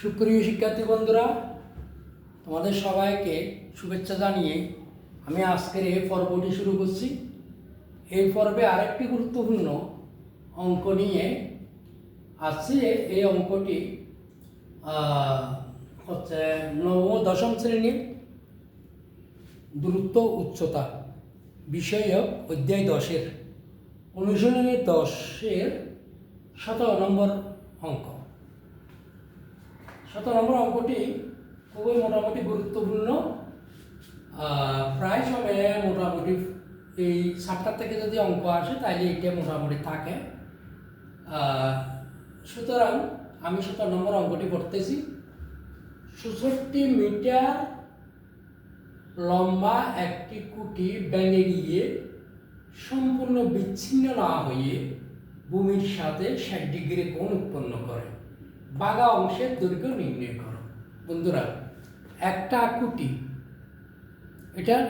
সুপ্রিয় শিক্ষার্থী বন্ধুরা, তোমাদের সবাইকে শুভেচ্ছা জানিয়ে আমি আজকের এই পর্বটি শুরু করছি। এই পর্বে আরেকটি গুরুত্বপূর্ণ অঙ্ক নিয়ে আসছি। এই অঙ্কটি হচ্ছে নবম দশম শ্রেণীর দূরত্ব উচ্চতা বিষয়ক অধ্যায় 10-এর অনুশীলনী 10-এর 17 নম্বর অঙ্ক। 17 নম্বর অঙ্কটি খুবই মোটামুটি গুরুত্বপূর্ণ। প্রায় সময়ে মোটামুটি এই চ্যাপ্টার থেকে যদি অঙ্ক আসে তাহলে এটা মোটামুটি থাকে। সুতরাং আমি 17 নম্বর অঙ্কটি পড়তেছি। 66 মিটার লম্বা একটি খুঁটি ভেঙে গিয়ে সম্পূর্ণ বিচ্ছিন্ন না হয়ে ভূমির সাথে 60 ডিগ্রি কোণ উৎপন্ন করে। বাঁকা অংশের দৈর্ঘ্য নির্ণয় করো। বন্ধুরা, একটা খুঁটি, এটার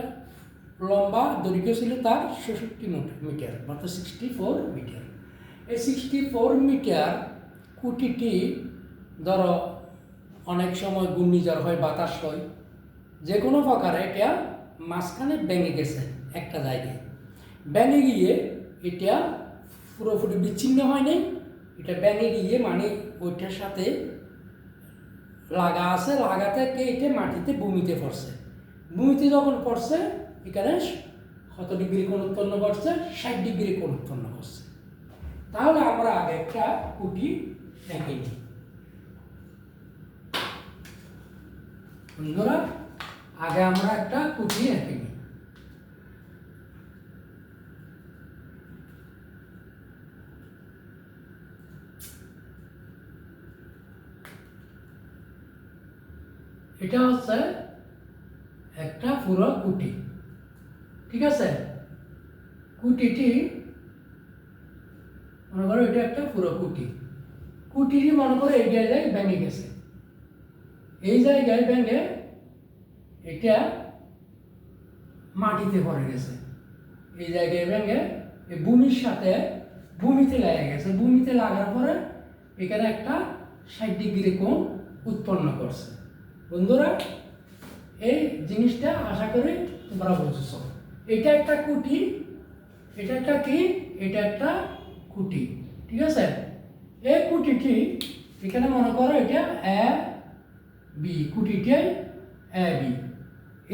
লম্বা দৈর্ঘ্য ছিল তার 66 মিটার, অর্থাৎ 64 মিটার। এই 64 মিটার খুঁটিটি ধরো অনেক সময় ঘূর্ণিঝড় হয়, বাতাস হয়, যে কোনো প্রকারে এটা মাঝখানে ভেঙে গেছে একটা জায়গায়। ভেঙে গিয়ে এটা পুরোপুরি বিচ্ছিন্ন হয়নি, এটা ভেঙে গিয়ে মানে ওইটার সাথে লাগা আছে, লাগা থেকে এটা মাটিতে ভূমিতে পড়ছে। ভূমিতে যখন পড়ছে এখানে কত ডিগ্রি কোণ উৎপন্ন করছে? 60 ডিগ্রি কোণ উৎপন্ন করছে। তাহলে আমরা আগে একটা খুঁটি এঁকে নিই। বন্ধুরা, আগে আমরা একটা খুঁটি এঁকে নিই। এটা হচ্ছে একটা পুরো খুঁটি, ঠিক আছে? খুঁটিটি মনে করো এটা একটা পুরো খুঁটি। খুঁটিটি মনে করো এই জায়গায় ভেঙে গেছে, এই জায়গায় ভেঙে এটা মাটিতে পড়ে গেছে। এই জায়গায় ভেঙে এই ভূমির সাথে ভূমিতে লেগে গেছে। ভূমিতে লাগার পরে এখানে একটা 60 ডিগ্রি কোণ উৎপন্ন করছে। বন্ধুরা, এই জিনিসটা আশা করি তোমরা বুঝছো। এটা একটা খুঁটি, এটা একটা কি? এটা একটা খুঁটি, ঠিক আছে? এই খুঁটিটি এখানে মনে করো এটা এ বি, খুঁটিটি এ বি।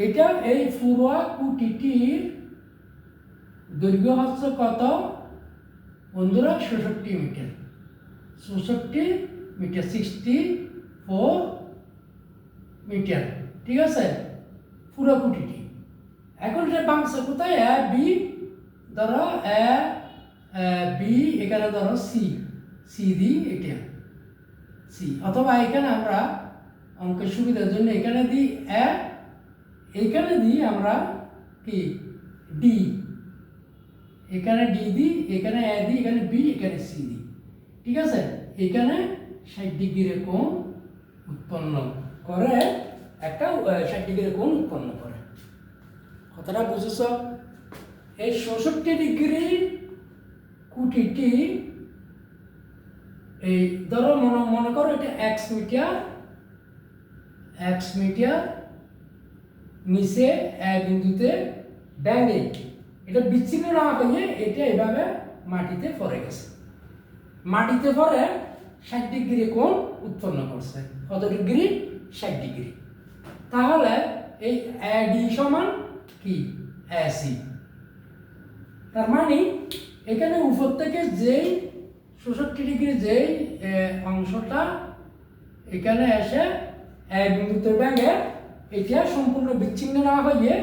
এটা এই পুরো খুঁটিটির দৈর্ঘ্য হচ্ছে কত বন্ধুরা? 66 মিটার। 66 মিটার, 64 মিটার, ঠিক আছে? পুরো খুঁটিটি। এখন এটা বাংছে কোথায়? এ বি, ধরো এ বি, এখানে ধরো সি, সি দি এটা সি, অথবা এখানে আমরা অঙ্কের সুবিধার জন্য এখানে দিই এ, এখানে দিই আমরা কি ডি, এখানে ডি দিই, এখানে এ দিই, এখানে বি, এখানে সি দিই, ঠিক আছে? এখানে 60 ডিগ্রি কোণ উৎপন্ন করে, একটা 60 ডিগ্রি কোণ উৎপন্ন করে। কথাটা বুঝেছ? এই 66 ডিগ্রি খুঁটিটি এই ধরো মনে করো এটা x মিটার, x মিটার নিচে এ বিন্দুতে ভেঙে এটা বিচ্ছিন্ন না হয়ে এটা এভাবে মাটিতে পড়ে গেছে। মাটিতে পড়ে 60 ডিগ্রি কোণ উৎপন্ন করছে। কত ডিগ্রি? 60 ডিগ্রি। তাহলে এই এডি সমান কি? এসি। তার মানে এখানে উপর থেকে যেই 66 ডিগ্রি যেই অংশটা এখানে এসে এ বিন্দুতে ভেঙে এটা সম্পূর্ণ বিচ্ছিন্ন না হয়ে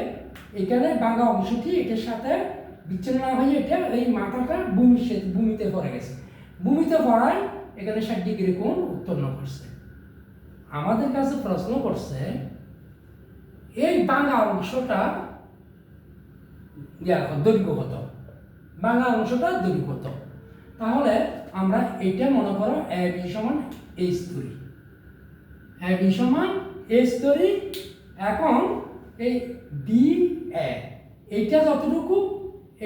এখানে ভাঙা অংশটি এটার সাথে বিচ্ছিন্ন না হয়ে এটা এই মাথাটা ভূমিতে পড়ে গেছে। ভূমিতে পড়ায় এখানে 60 ডিগ্রি কোণ উৎপন্ন করছে। আমাদের কাছে প্রশ্ন করছে এই ভাঙা অংশটা দৈর্ঘ্য কত? ভাঙা অংশটা দৈর্ঘ্য কত? তাহলে আমরা এটা মনে করো এ বি সমান এইচ ধরি, এ বি সমান এইচ ধরি। এখন এই ডি এ এইটা যতটুকু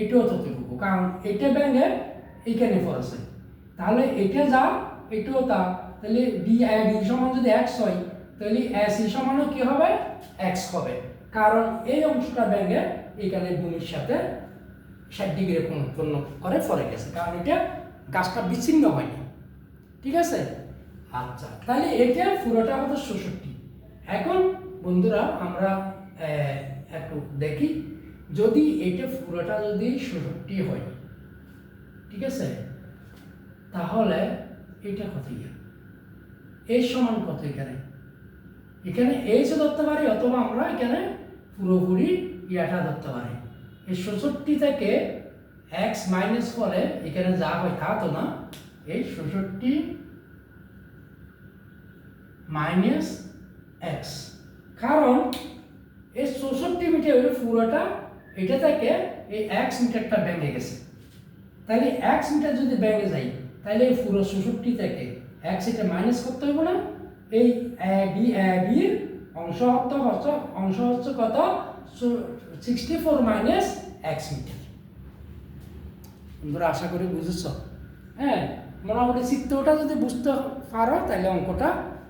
এটাও ততটুকু, কারণ এটা ভেঙে এইখানে পড়েছে। তাহলে এটা যা এটাও তা, তাহলে ডি সমান যদি x হয় তাহলে AC সমানও কি হবে x হবে, কারণ এই অংশটা ভেঙে এখানে ভূমির সাথে 60 ডিগ্রি কোণ উৎপন্ন করে পড়ে গেছে, কারণ এটা গাছটা বিচ্ছিন্ন হয়নি। ঠিক আছে, আচ্ছা তাহলে এটা পুরোটা আমাদের 66। এখন বন্ধুরা আমরা একটু দেখি, যদি এটা পুরোটা যদি 66 হয়, ঠিক আছে, তাহলে এটা কত গিয়ে এই সমান কত এখানে, এখানে এইচ ধরতে পারি, অথবা আমরা এখানে পুরোপুরি ইয়াটা ধরতে পারি। এই 66 থেকে x মাইনাস করে এখানে যা হয় তা তো না, এই 66 মাইনাস এক্স, কারণ এই 64 মিটার পুরোটা এটা থেকে এই x মিটারটা ভেঙে গেছে, তাহলে x মিটার যদি ভেঙে যায় তাহলে এই পুরো 66 থেকে x এটা মাইনাস করতে হবে না, এই বির অংশ হচ্ছে কত 64 মাইনাস x মিটার। বন্ধুরা আশা করি বুঝেছ, হ্যাঁ মোটামুটি চিত্রটা যদি বুঝতে পারো তাহলে অঙ্কটা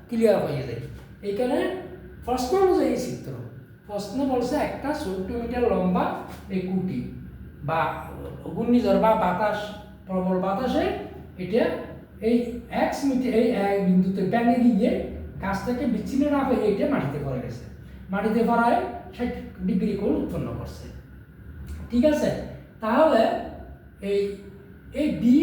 ক্লিয়ার হয়ে যায়। এখানে প্রশ্ন অনুযায়ী চিত্র, প্রশ্ন বলছে একটা 70 মিটার লম্বা এই কুটি বা ঘূর্ণিঝড় বা বাতাস, প্রবল বাতাসে এটা এই x মিটার এই বিন্দুতে ভেঙে গিয়ে গাছ থেকে বিচ্ছিন্ন না হয়ে এটা মাটিতে পড়ে গেছে, মাটিতে পড়ায় 60 ডিগ্রি কোণ উৎপন্ন করছে। ঠিক আছে, তাহলে এই ডি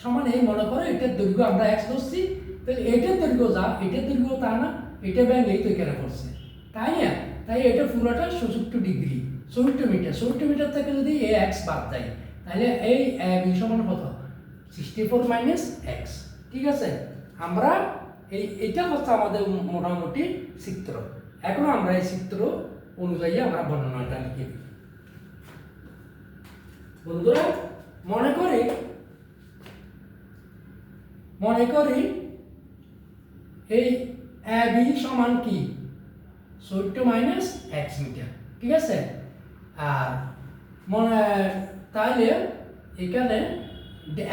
সমান এই মনে করো এটার দৈর্ঘ্য আমরা x ধরছি, তাহলে এটার দৈর্ঘ্য যা এটার দৈর্ঘ্য তা না, এটা ভেঙে এই তো এখানে পড়ছে, তাই না? তাই এটা পুরোটা 66 ডিগ্রি, 70 মিটার থেকে যদি এই x বাদ দেয় তাহলে এই বি সমান কত 64 মাইনাস এক্স। ঠিক আছে, আমরা এইটা হচ্ছে আমাদের মোটামুটি চিত্র। এখন আমরা এই চিত্র অনুযায়ী আমরা বর্ণনাটা লিখে দিই। বন্ধুরা মনে করি এই বি সমান কি 70 মাইনাস এক্স মিটার। ঠিক আছে, আর তাহলে এখানে ডি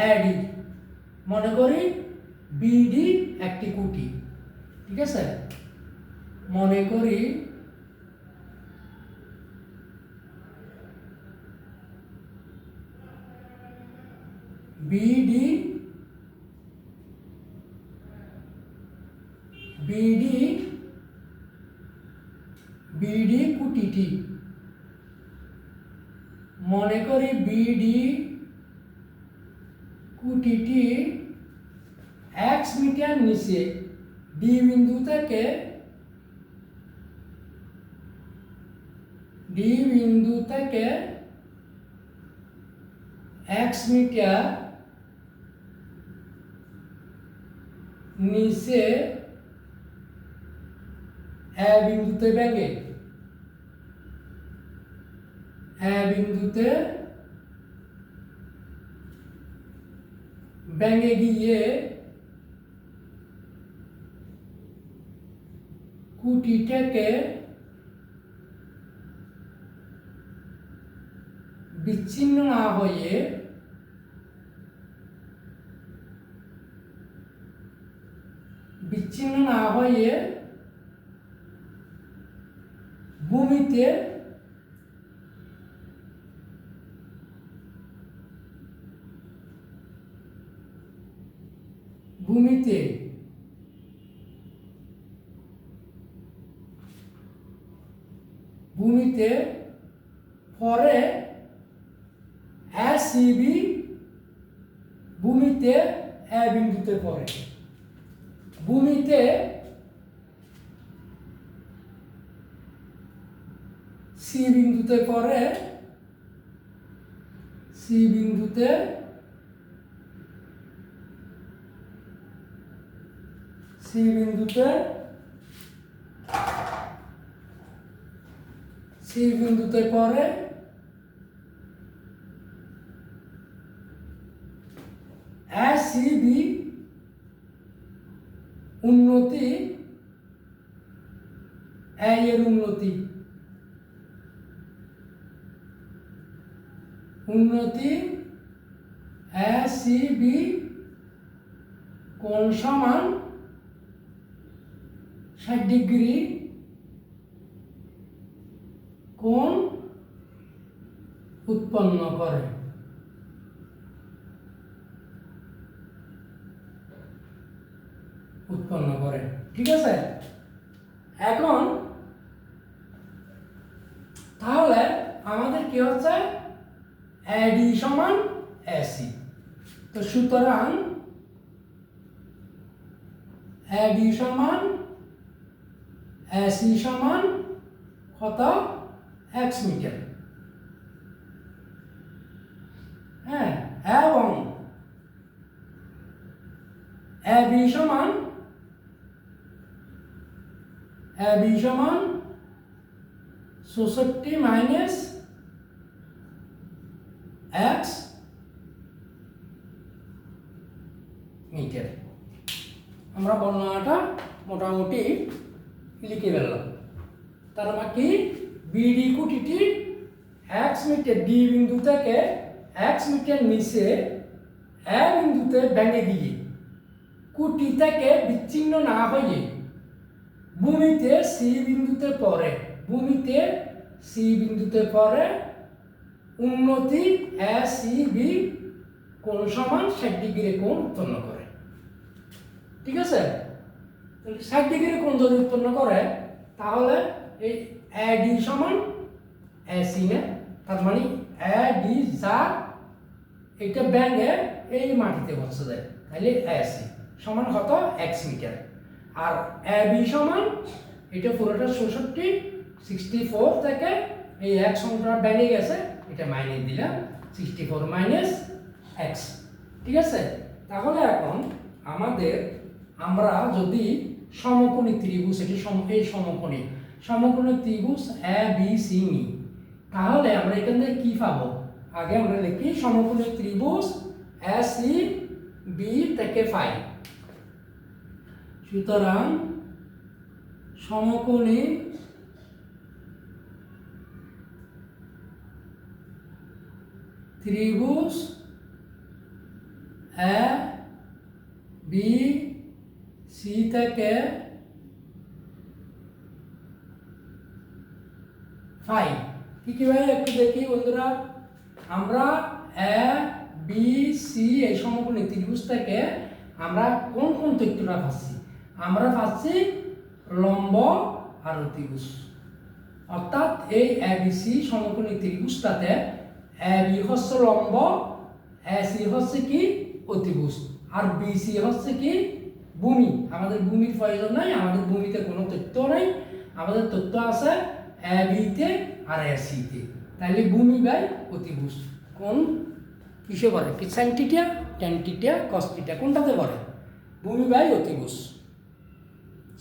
মনে করি বিডি একটি কুটি। ঠিক আছে, মনে করি বিডি কুটিটি, মনে করি বিডি কুটিটি x মিটার নিচে ডি বিন্দু থেকে x মিটার নিচে বিন্দুতে ভেঙে গিয়ে কুটিটাকে বিচ্ছিন্ন না হয়ে ভূমিতে পরে সিবি ভূমিতে এ বিন্দুতে পড়ে, ভূমিতে সি বিন্দুতে পড়ে, সি বিন্দুতে পড়ে সিবি উন্নতি এর উন্নতি সিবি কোণ সমান 60° কোণ উৎপন্ন করে। ঠিক আছে, এখন তাহলে আমাদের কি হচ্ছে AD সমান AC। তো সুতরাং AD সমান AC সমান কত x মিটার। হ্যাঁ, এবং AB সমান 64 মাইনাস x মিটার। আমরা বর্ণনাটা মোটামুটি লিখে ফেললাম। তার মানে কি BD কুটিটি x মিটার D বিন্দু থেকে x মিটার নিচে A বিন্দুতে ভেঙে দিয়ে কুটি থেকে বিচ্ছিন্ন না হয়ে ভূমিতে C বিন্দুতে পড়ে উন্নতি ACB কোণ সমান 60° কোণ উৎপন্ন করে। ঠিক আছে, 60° কোণ যদি উৎপন্ন করে তাহলে এই AD সমান AC না, তার মানে AD যা এটা ব্যাঙে এই মাটিতে বসে যায়, তাহলে AC সমান কত x মিটার। আর AB সমান এটা পুরোটা 64 থেকে এই x সংখ্যাটা বেড়ে গেছে, এটা মাইনাস দিলাম 64 মাইনাস x। ঠিক আছে, তাহলে এখন আমরা যদি সমকোণী ত্রিভুজ এই সমকোণী ত্রিভুজ ABC নিই, তাহলে আমরা এখান থেকে কি পাবো? আগে আমরা লিখি সমকোণী ত্রিভুজ ACB থেকে পাই। সুতরাং সমকোণী ত্রিভুজ ABC থেকে পাই। কি ভাই একটু দেখি বন্ধুরা, আমরা ABC এই সমকোণী ত্রিভুজ থেকে আমরা কোন তথ্যটা পাচ্ছি? আমরা পাচ্ছি লম্ব আর অতিভুজ। অর্থাৎ এই ABC সমকোণী ত্রিভুজটাতে AB হচ্ছে লম্ব, AC হচ্ছে কি অতিভুজ, আর BC হচ্ছে কি ভূমি। আমাদের ভূমির প্রয়োজন নাই, আমাদের ভূমিতে কোনো তথ্য নাই, আমাদের তথ্য আছে AB তে আর AC তে। তাহলে ভূমি বাই অতিভুজ কোন কিসে করে? কি sin θ, tan θ, cos θ কোনটাতে করে? ভূমি বাই অতিভুজ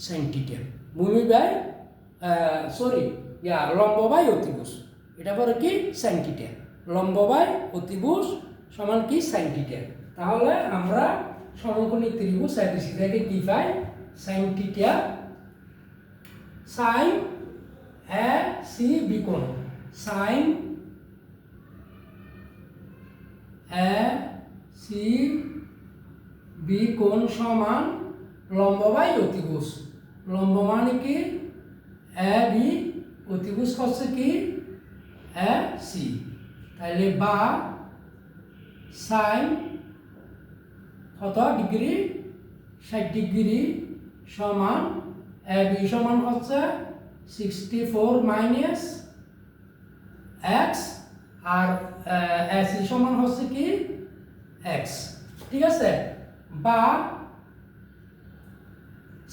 sin θ। ভূমি বাই লম্ব বাই অতিভুজ, এটা পরে কি sin θ। লম্ব বাই অতিভুজ সমান কি sin θ। তাহলে আমরা সমকোণী ত্রিভুজ ABC থেকে কি পাই? sin θ sin ACB কোণ, sin ACB কোণ সমান লম্ব বাই অতিভুজ। লম্ব মানে কি AB, অতিভুজ হচ্ছে কি AC। তাহলে বা sin কত ডিগ্রি? 60° সমান AB সমান হচ্ছে 64 মাইনাস x, আর AC সমান হচ্ছে কি x। ঠিক আছে, বা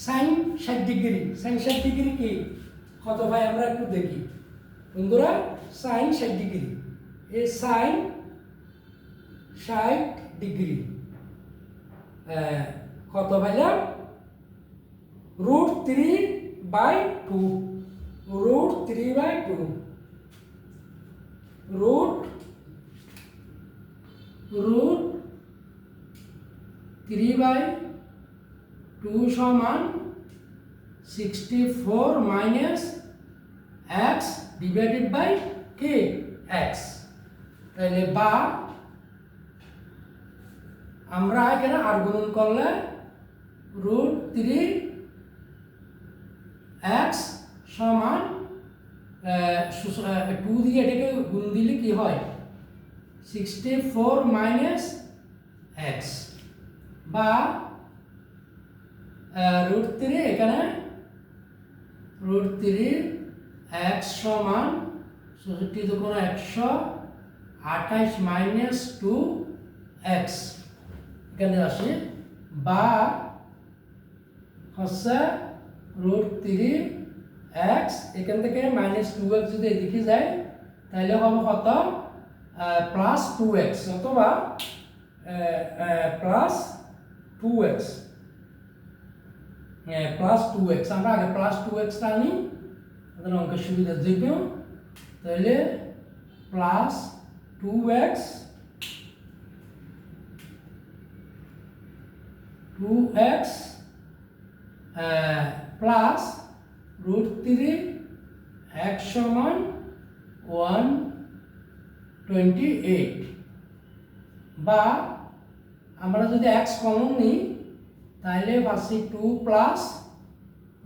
sin 60°, sin 60° কি কত ভাই আমরা একটু দেখি বন্ধুরা। sin 60°, এই sin 60° কত ভাইলাম? √3/2, √3/2, √3/2 সমান 64 মাইনাস x ডিভাইডেড বাই কি x। তাহলে বা আমরা এখানে আর গুণন করলে √3 x সমান 2 দিয়ে এটাকে গুণ দিলে কি হয় 64 মাইনাস x বা √3 এখানে √3 x সমান 64 তো কোনো 128 মাইনাস 2x এখানে আসে বা হচ্ছে √3x এখান থেকে মাইনাস 2x যদি এদিকে যায় তাহলে হবে কত প্লাস 2x অথবা প্লাস 2x প্লাস 2x আমরা আগে প্লাস 2x আনি আমাদের অঙ্কের সুবিধার জন্য তাহলে প্লাস 2x প্লাস √3 x সমান 128 বা আমরা যদি x কমন নিই তাহলে পাচ্ছি 2 প্লাস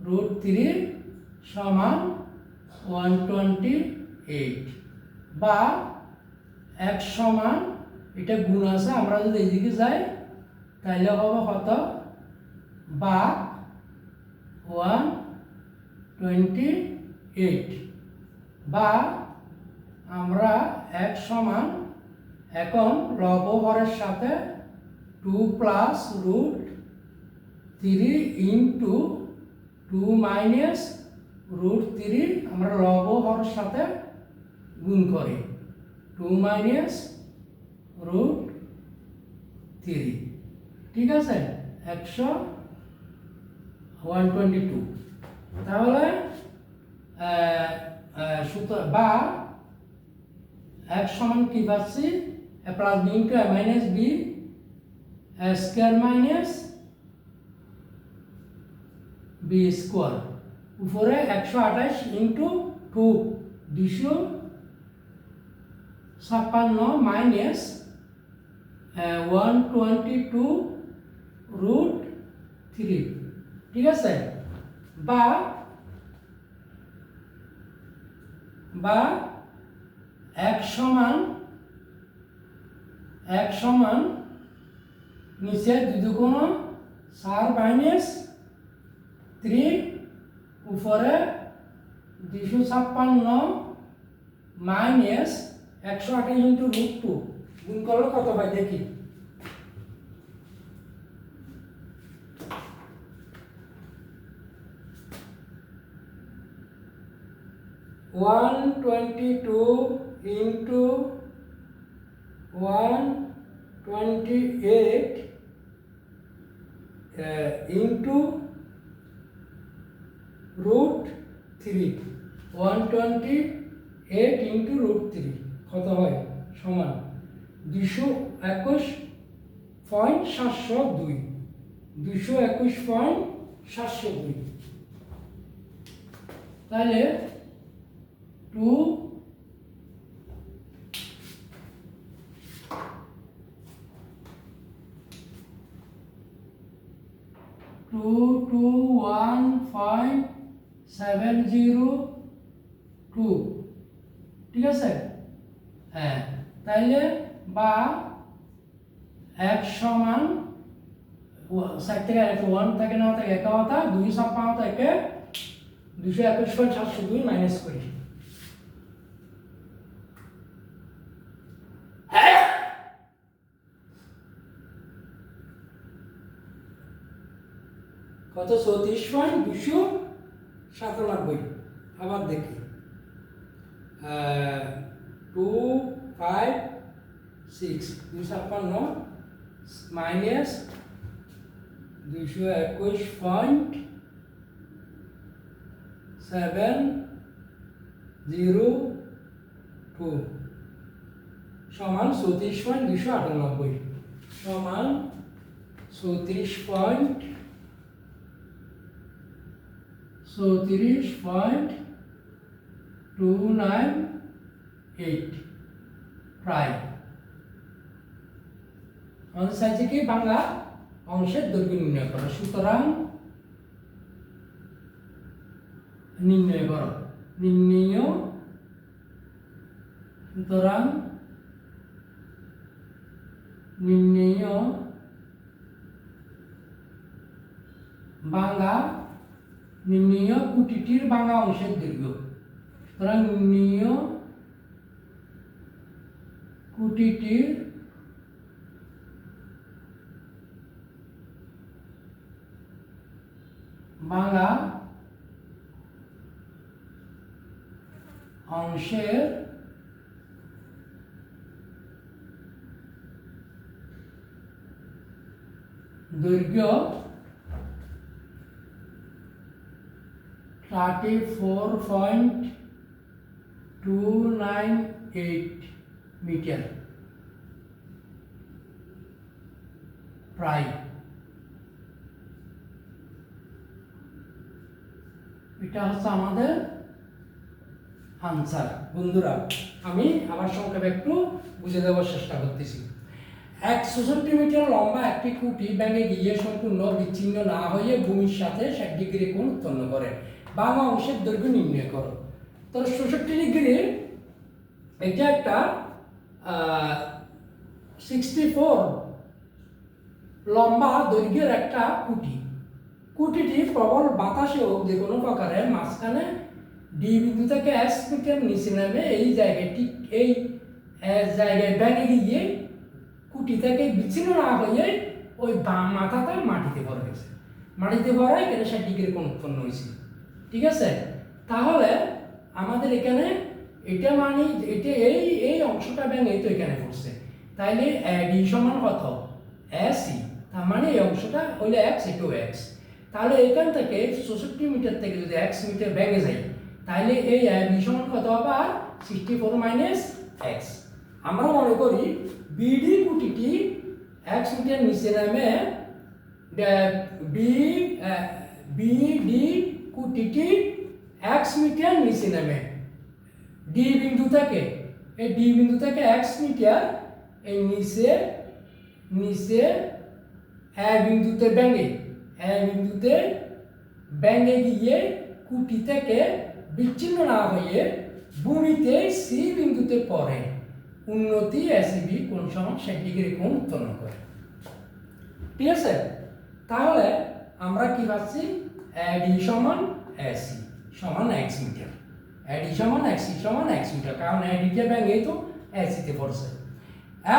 √3 সমান 128 বা x সমান এটা গুণ আছে আমরা যদি এদিকে যাই তাহলে হবে কত বা 128 বা আমরা x সমান এখন লব হরের সাথে 2 প্লাস √3 ইন্টু 2 মাইনাস √3 আমরা লব হরের সাথে গুণ করি 2 মাইনাস √3 ঠিক আছে 122 তাহলে বা x সমান কি পাচ্ছি a plus b into a minus b a square minus b square উপরে 128 ইন্টু 2 256 মাইনাস 122 √3 ঠিক আছে বা x সমান নিচে 2 কোণ 4 মাইনাস 3 উপরে 256 মাইনাস 128 ইন্টু √2 গুণ করলে কত হয় দেখি 122 into 128 into √3 128 into √3 কত হয় সমান 221.702 221.702 তাহলে 221.702 ঠিক আছে হ্যাঁ তাইলে বা x সমান সাইড থেকে 1 থেকে না থেকে একা হতা 256 থেকে 221.702 মাইনাস করি কত 34.297 আবার দেখি 256 মাইনাস 221.702 সমান 34.298 সমান 34.298 প্রায় আমাদের চাইছে কি বাংলা অংশের দৈর্ঘ্য নির্ণয় করা সুতরাং নির্ণয় করো, নির্ণয়। সুতরাং নির্ণয় ভাঙা, নির্ণয় কুটিটির ভাঙা অংশের দৈর্ঘ্য। সুতরাং নির্ণয় কুটিটির ভাঙা অংশের দৈর্ঘ্য 34.298 মিটার প্রায়। এটা হচ্ছে আমাদের আনসার। বন্ধুরা, আমি আবার সংক্ষেপে একটু বুঝে দেওয়ার চেষ্টা করতেছি। 166 মিটার লম্বা একটি খুঁটি ভেঙে গিয়ে সম্পূর্ণ বিচ্ছিন্ন না হয়ে ভূমির সাথে 60 ডিগ্রি কোণ উৎপন্ন করে। বাম অংশের দৈর্ঘ্য নির্ণয় করো। তো 66 ডিগ্রি, এটা একটা 64 লম্বা দৈর্ঘ্যের একটা খুঁটি। খুঁটিটি প্রবল বাতাসে হোক যে কোনো প্রকারের মাঝখানে ডি বিন্দু থেকে এস মিটার নিচে নামে এই জায়গাটি, এই জায়গায় ভেঙে গিয়ে খুঁটি থেকে বিচ্ছিন্ন না হয়ে ওই বাম মাথাটা মাটিতে পড়ে গেছে। মাটিতে পড়ে এখানে 60 ডিগ্রি কোণ উৎপন্ন হয়েছে। ঠিক আছে, তাহলে আমাদের এখানে এটা মানে এটা এই অংশটা ভেঙে তো এখানে পড়ছে, তাইলে ডি সমান কত? এসি। তার মানে এই অংশটা হইলে এক্স, এটাও এক্স। তাহলে এখান থেকে 64 মিটার থেকে যদি এক্স মিটার ভেঙে যায়, তাহলে এই বি সমান কত হবে? আর 64 মাইনাস এক্স। আমরা মনে করি বিডি কুটিটি এক্স মিটার নিচে নামে, বিডি কুটিটি এক্স মিটার নিচে নামে ডি বিন্দু থেকে, এই ডি বিন্দু থেকে এক্স মিটার এই নিচে নিচে এ বিন্দুতে ভেঙে গিয়ে কুটি থেকে বিচ্ছিন্ন না হয়ে ভূমিতে সি বিন্দুতে পড়ে উন্নতি এসিবি কোণ সমান 60 ডিগ্রি কোণ উৎপন্ন করে। ঠিক আছে, তাহলে আমরা কি পাচ্ছি? ডি সমান এসি সমান এক্স মিটার, ডি সমান এক্সি সমান এক্স মিটার, কারণ ডিটা ভেঙে তো এসিতে পড়ছে।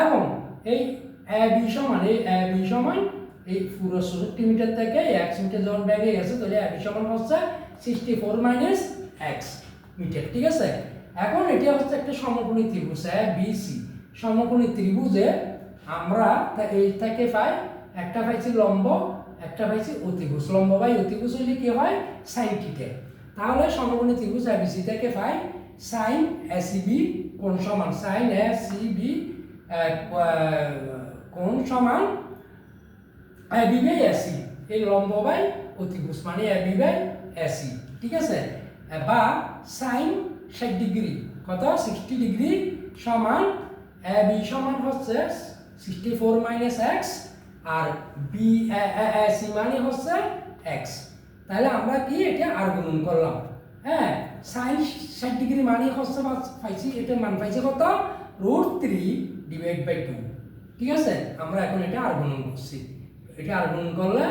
এবং এই বি সমান এই পুরো 64 মিটার থেকে এক্স মিটার যখন ভেঙে গেছে, তাহলে বি সমান হচ্ছে 64 মাইনাস এক্স মিটার। ঠিক আছে, এখন এটা হচ্ছে একটা সমকোণী ত্রিভুজ বিসি। সমকোণী ত্রিভুজে আমরা এই থেকে পাই, একটা পাইছি লম্ব, একটা পাইছি অতিভুজ। লম্ব বাই অতিভুজ হইলে কি হয়? Sine theta. তাহলে সমকোণী ত্রিভুজ এবিসি থেকে পাই সাইন এসিবি কোণ সমান, সাইন এসিবি কোণ সমান এবি বাই এসি। এই লম্ব বাই অতিভুজ মানে এবি বাই এসি। ঠিক আছে, বা সাইন 60 ডিগ্রি কত? 60 ডিগ্রি সমান বি সমান হচ্ছে 64 মাইনাস এক্স আর বি সি মানে হচ্ছে এক্স। তাহলে আমরা কি এটা আর গুণন করলাম। হ্যাঁ, সাইন 60 ডিগ্রি মানে হচ্ছে পাইছি, এটা মান পাইছি কত? √3 ডিভাইড বাই 2। ঠিক আছে, আমরা এখন এটা আর গুণন করছি। এটা আর গুণন করলে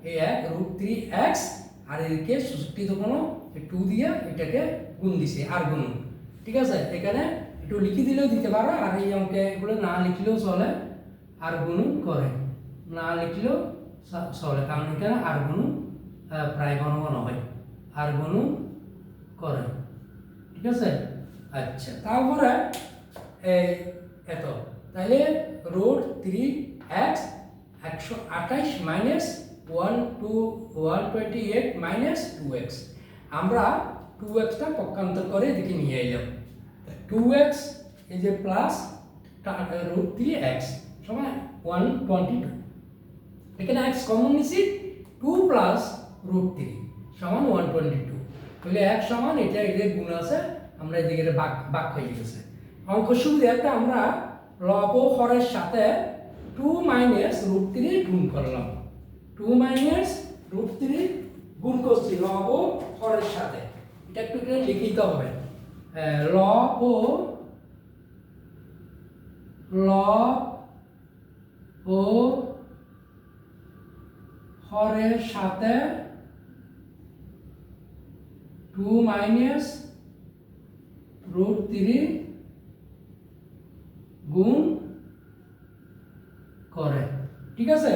এই √3 এক্স আর এদিকে 66 তো কোনো 2 দিয়ে এটাকে গুণ দিছে, আর গুণন। ঠিক আছে, এখানে একটু লিখে দিলেও দিতে পারো, আর এই অঙ্কে এগুলো না লিখলেও চলে, আর গুণন করে না লিখলেও চলে, কারণ এখানে আর গুণন প্রায় ঘন ঘন হয়, আর গুণন করে। ঠিক আছে, আচ্ছা, তারপরে এত, তাহলে √3 এক্স 128 মাইনাস 128 মাইনাস 2x। আমরা 2xটা পক্ষান্তর করে এদিকে নিয়ে এলাম। 2x এই যে প্লাস √3x সমান 122। এখানে x কমন নিছি, 2 প্লাস √3 সমান 122। তাহলে x সমান এটা এদের গুণ আছে, আমরা এদিকে ভাগ হয়ে গেছে। অঙ্ক সুবিধাতে আমরা লব ও হরের সাথে 2 মাইনাস √3 গুণ করলাম। 2 মাইনাস √3 গুণ করছি লব ও হরের সাথে। এটা একটু করে লিখে দিতে হবে। লব ও হরের সাথে 2 মাইনাস √3 গুণ করে। ঠিক আছে,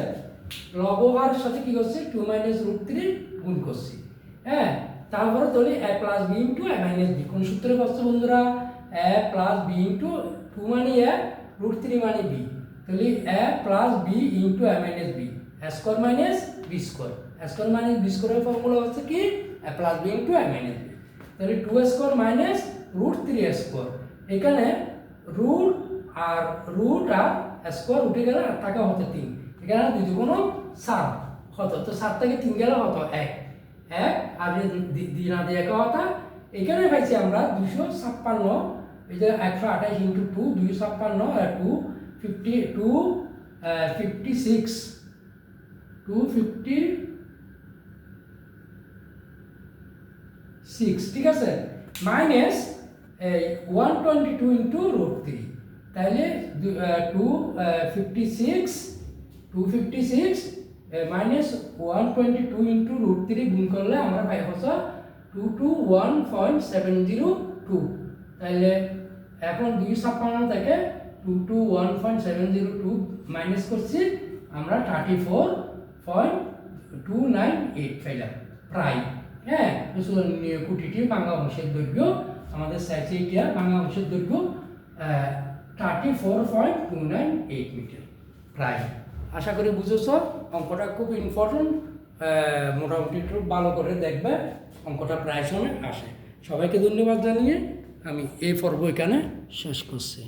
লবহার সাথে কি করছি 2 মাইনাস √3 গুণ করছি। হ্যাঁ, তারপরে তাহলে a plus b into a minus b। কোন সূত্রে করছে বন্ধুরা? a প্লাস b ইন্টু 2 মানে a, √3 মানে b, তাহলে a plus b into a minus b, a square minus b square. a square minus b স্কোয়ারের ফর্মুলা হচ্ছে কি a plus b into a minus b, তাহলে 2 স্কোয়ার মাইনাস √3 স্কোয়ার। এখানে root আর square উঠে গেলে টাকা হতো 3, এখানে 2 দুগুণ 7 হতো, তো 7 থেকে 3 গেলে হতো 1 আর দিনা দিয়ে একা হতা। এখানে পাইছি আমরা 256, এই যে 128 ইন্টু 2 256 আর 256 ঠিক আছে, মাইনাস 122 ইন্টু √3, তাহলে 256 মাইনাস 122 ইন্টু √3 গুণ করলে আমরা পাই হচ্ছে 221.702। তাহলে এখন 256 থেকে 221.702 মাইনাস করছি আমরা 34.298 পাইলাম প্রায়। হ্যাঁ, কুটিটি বাংলা অংশের দৈর্ঘ্য আমাদের চাইছে এটা, বাংলা অংশের দৈর্ঘ্য 34.298 মিটার প্রায়। আশা করি বুঝেছ, অঙ্কটা খুব ইম্পর্টেন্ট, মোটামুটি একটু ভালো করে দেখবে, অঙ্কটা প্রায় সময় আসে। সবাইকে ধন্যবাদ জানিয়ে আমি এই পর্ব এখানে শেষ করছি।